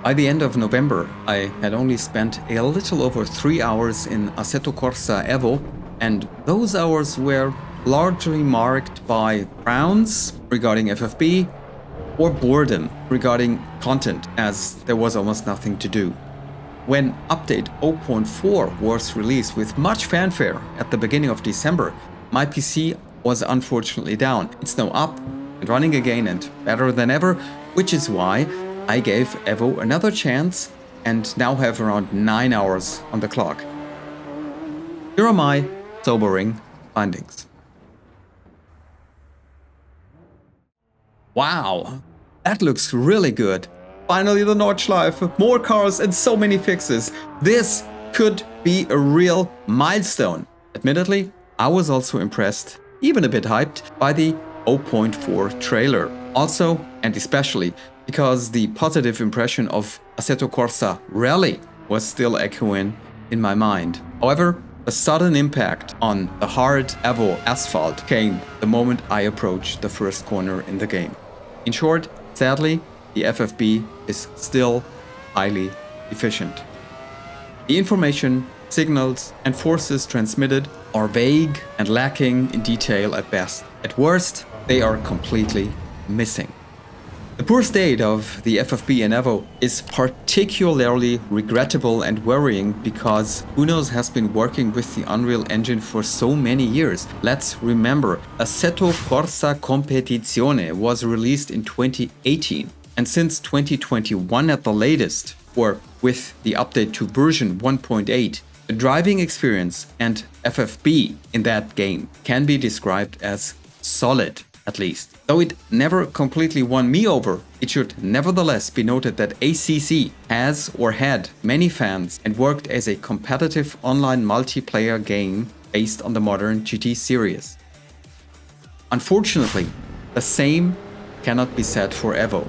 By the end of November, I had only spent a little over 3 hours in Assetto Corsa EVO, and those hours were largely marked by frowns regarding FFB or boredom regarding content, as there was almost nothing to do. When update 0.4 was released with much fanfare at the beginning of December, my PC was unfortunately down. It's now up and running again and better than ever, which is why I gave EVO another chance and now have around 9 hours on the clock. Here are my sobering findings. Wow, that looks really good. Finally the Nordschleife, more cars and so many fixes. This could be a real milestone. Admittedly, I was also impressed, even a bit hyped, by the 0.4 trailer. Also, and especially, because the positive impression of Assetto Corsa Rally was still echoing in my mind. However, a sudden impact on the hard EVO asphalt came the moment I approached the first corner in the game. In short, sadly, the FFB is still highly deficient. The information, signals, and forces transmitted are vague and lacking in detail at best. At worst, they are completely missing. The poor state of the FFB in EVO is particularly regrettable and worrying because Unos has been working with the Unreal Engine for so many years. Let's remember, Assetto Corsa Competizione was released in 2018, and since 2021 at the latest, or with the update to version 1.8, the driving experience and FFB in that game can be described as solid. At least. Though it never completely won me over, it should nevertheless be noted that ACC has or had many fans and worked as a competitive online multiplayer game based on the modern GT series. Unfortunately, the same cannot be said for EVO.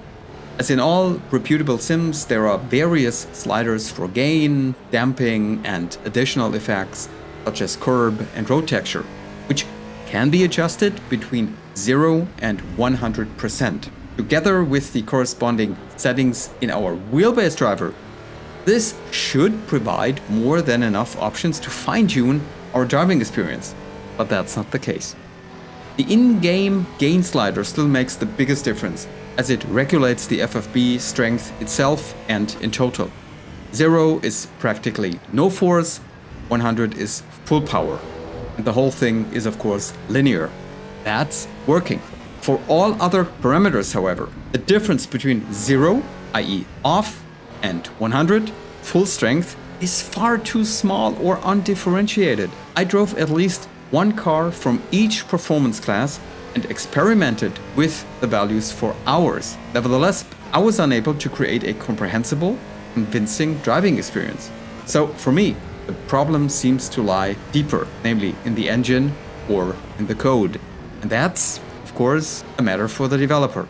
As in all reputable sims, there are various sliders for gain, damping, and additional effects such as curb and road texture, which can be adjusted between 0 and 100%. Together with the corresponding settings in our wheelbase driver, this should provide more than enough options to fine-tune our driving experience, but that's not the case. The in-game gain slider still makes the biggest difference, as it regulates the FFB strength itself and in total. 0 is practically no force, 100 is full power. And the whole thing is of course linear. That's working. For all other parameters, however, the difference between 0, i.e. off, and 100, full strength, is far too small or undifferentiated. I drove at least one car from each performance class and experimented with the values for hours. Nevertheless, I was unable to create a comprehensible, convincing driving experience. So for me, the problem seems to lie deeper, namely in the engine or in the code. And that's, of course, a matter for the developer.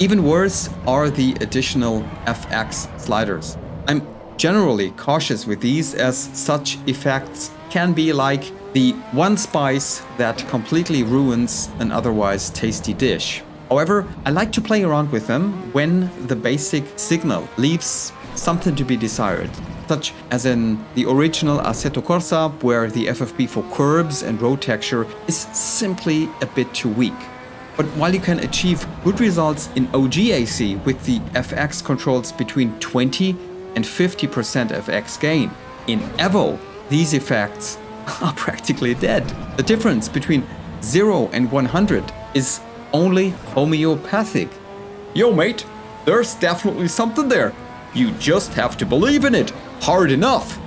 Even worse are the additional FX sliders. I'm generally cautious with these, as such effects can be like the one spice that completely ruins an otherwise tasty dish. However, I like to play around with them when the basic signal leaves something to be desired, such as in the original Assetto Corsa, where the FFB for curbs and road texture is simply a bit too weak. But while you can achieve good results in OGAC with the FX controls between 20 and 50% FX gain, in EVO, these effects are practically dead. The difference between 0 and 100 is only homeopathic. Yo mate, there's definitely something there. You just have to believe in it hard enough.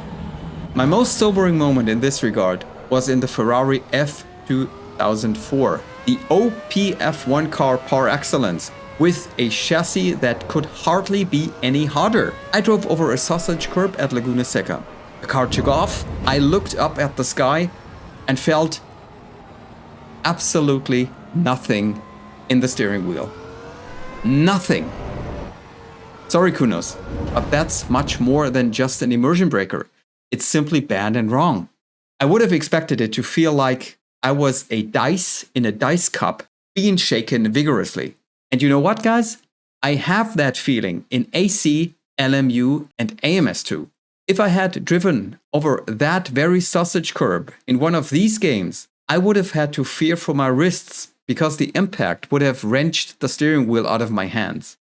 My most sobering moment in this regard was in the Ferrari F2004, the OPF1 car par excellence, with a chassis that could hardly be any harder. I drove over a sausage curb at Laguna Seca. The car took off, I looked up at the sky and felt absolutely nothing in the steering wheel. Nothing. Sorry Kunos, but that's much more than just an immersion breaker. It's simply bad and wrong. I would have expected it to feel like I was a dice in a dice cup being shaken vigorously. And you know what, guys? I have that feeling in AC, LMU, and AMS2. If I had driven over that very sausage curb in one of these games, I would have had to fear for my wrists because the impact would have wrenched the steering wheel out of my hands.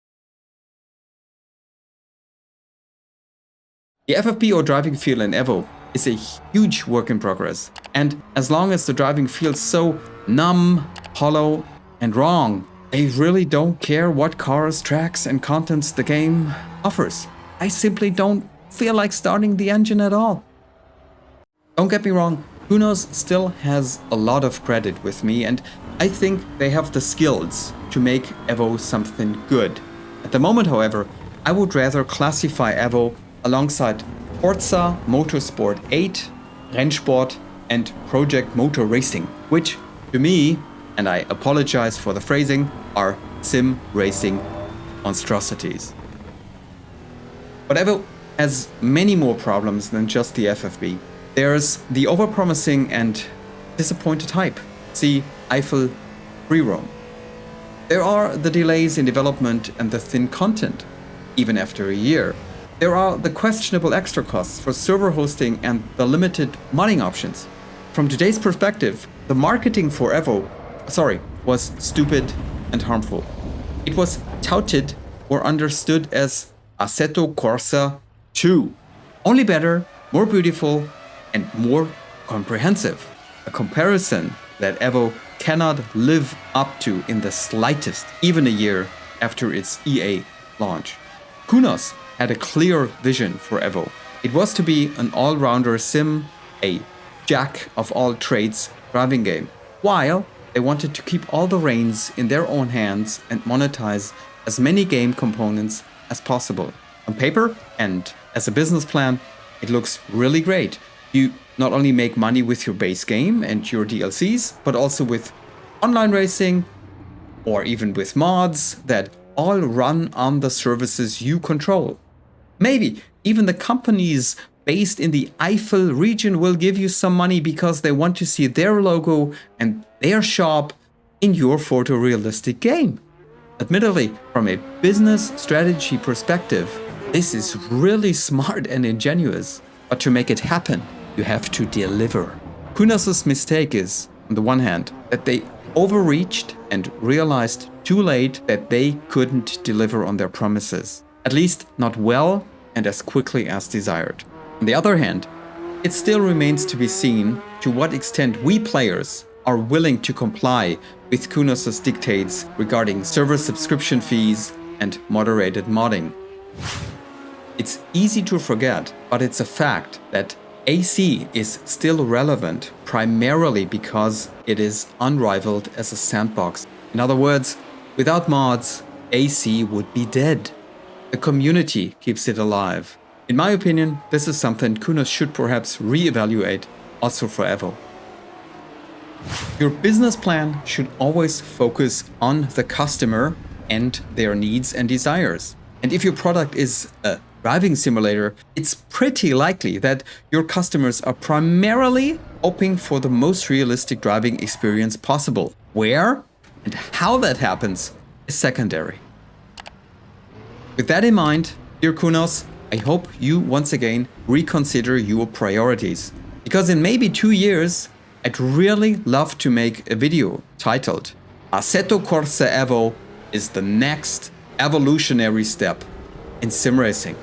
The FFB or driving feel in EVO is a huge work in progress, and as long as the driving feels so numb, hollow, and wrong, I really don't care what cars, tracks, and contents the game offers. I simply don't feel like starting the engine at all. Don't get me wrong, Kunos still has a lot of credit with me, and I think they have the skills to make EVO something good. At the moment, however, I would rather classify EVO alongside Forza Motorsport 8, Rennsport, and Project Motor Racing, which, to me, and I apologize for the phrasing, are sim racing monstrosities. But EVO has many more problems than just the FFB. There's the overpromising and disappointed hype. See Eiffel Free Roam. There are the delays in development and the thin content, even after a year. There are the questionable extra costs for server hosting and the limited modding options. From today's perspective, the marketing for EVO, was stupid and harmful. It was touted or understood as Assetto Corsa 2. Only better, more beautiful, and more comprehensive. A comparison that EVO cannot live up to in the slightest, even a year after its EA launch. Kunos had a clear vision for EVO. It was to be an all-rounder sim, a jack-of-all-trades driving game, while they wanted to keep all the reins in their own hands and monetize as many game components as possible. On paper and as a business plan, it looks really great. You not only make money with your base game and your DLCs, but also with online racing or even with mods that all run on the services you control. Maybe even the companies based in the Eifel region will give you some money because they want to see their logo and their shop in your photorealistic game. Admittedly, from a business strategy perspective, this is really smart and ingenious. But to make it happen, you have to deliver. Kunos' mistake is, on the one hand, that they overreached and realized too late that they couldn't deliver on their promises. At least not well and as quickly as desired. On the other hand, it still remains to be seen to what extent we players are willing to comply with Kunos' dictates regarding server subscription fees and moderated modding. It's easy to forget, but it's a fact that AC is still relevant primarily because it is unrivaled as a sandbox. In other words, without mods, AC would be dead. The community keeps it alive. In my opinion, this is something Kunos should perhaps reevaluate also for EVO. Your business plan should always focus on the customer and their needs and desires. And if your product is a driving simulator, it's pretty likely that your customers are primarily hoping for the most realistic driving experience possible. Where and how that happens is secondary. With that in mind, dear Kunos, I hope you once again reconsider your priorities. Because in maybe 2 years, I'd really love to make a video titled Assetto Corsa EVO is the next evolutionary step in sim racing.